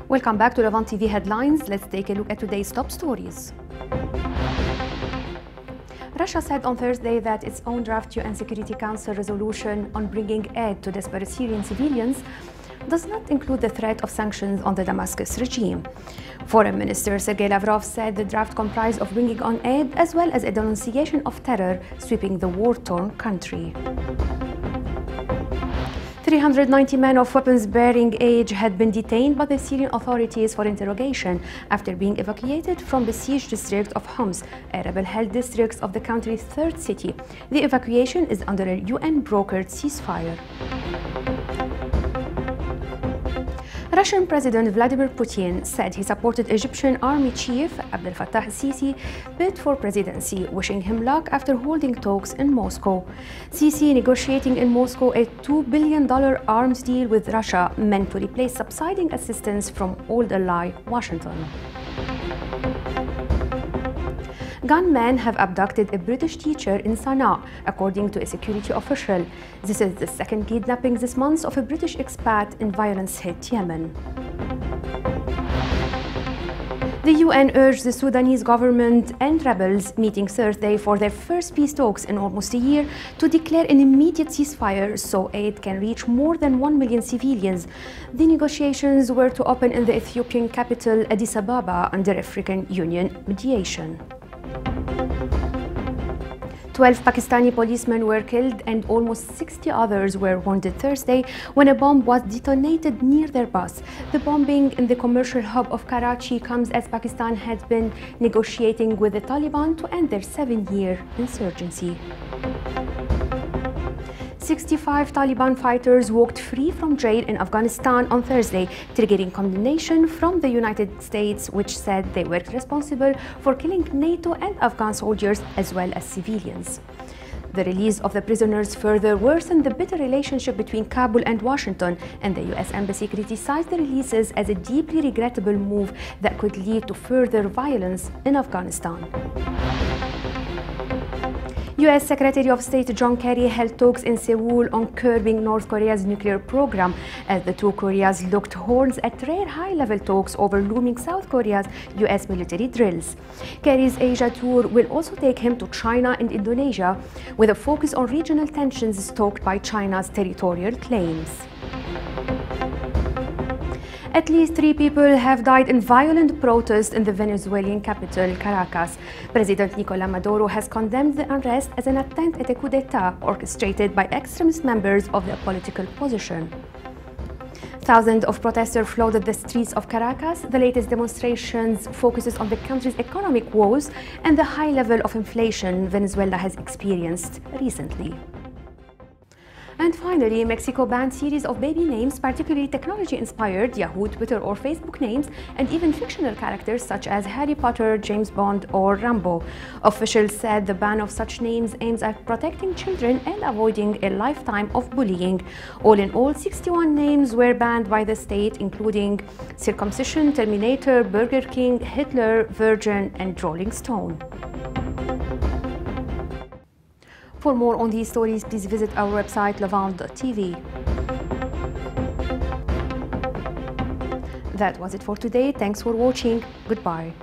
Welcome back to Levant TV Headlines. Let's take a look at today's top stories. Russia said on Thursday that its own draft UN Security Council resolution on bringing aid to desperate Syrian civilians does not include the threat of sanctions on the Damascus regime. Foreign Minister Sergei Lavrov said the draft comprised of bringing on aid as well as a denunciation of terror sweeping the war-torn country. 390 men of weapons-bearing age had been detained by the Syrian authorities for interrogation after being evacuated from the siege district of Homs, a rebel-held district of the country's third city. The evacuation is under a UN-brokered ceasefire. Russian President Vladimir Putin said he supported Egyptian Army Chief Abdel Fattah Sisi bid for presidency, wishing him luck after holding talks in Moscow. Sisi negotiating in Moscow a $2 billion arms deal with Russia meant to replace subsiding assistance from old ally Washington. Gunmen have abducted a British teacher in Sana'a, according to a security official. This is the second kidnapping this month of a British expat in violence-hit Yemen. The UN urged the Sudanese government and rebels meeting Thursday for their first peace talks in almost a year to declare an immediate ceasefire so aid can reach more than 1 million civilians. The negotiations were to open in the Ethiopian capital Addis Ababa under African Union mediation. 12 Pakistani policemen were killed and almost 60 others were wounded Thursday when a bomb was detonated near their bus. The bombing in the commercial hub of Karachi comes as Pakistan had been negotiating with the Taliban to end their 7-year insurgency. 65 Taliban fighters walked free from jail in Afghanistan on Thursday, triggering condemnation from the United States, which said they were responsible for killing NATO and Afghan soldiers as well as civilians. The release of the prisoners further worsened the bitter relationship between Kabul and Washington, and the US Embassy criticized the releases as a deeply regrettable move that could lead to further violence in Afghanistan. US Secretary of State John Kerry held talks in Seoul on curbing North Korea's nuclear program as the two Koreas locked horns at rare high-level talks over looming South Korea's US military drills. Kerry's Asia tour will also take him to China and Indonesia, with a focus on regional tensions stoked by China's territorial claims. At least 3 people have died in violent protest in the Venezuelan capital, Caracas. President Nicolás Maduro has condemned the unrest as an attempt at a coup d'etat orchestrated by extremist members of the political opposition. Thousands of protesters flooded the streets of Caracas. The latest demonstrations focuses on the country's economic woes and the high level of inflation Venezuela has experienced recently. And finally, Mexico banned series of baby names, particularly technology-inspired Yahoo, Twitter or Facebook names, and even fictional characters such as Harry Potter, James Bond or Rambo. Officials said the ban of such names aims at protecting children and avoiding a lifetime of bullying. All in all, 61 names were banned by the state, including Circumcision, Terminator, Burger King, Hitler, Virgin and Rolling Stone. For more on these stories, please visit our website levant.tv. That was it for today. Thanks for watching. Goodbye.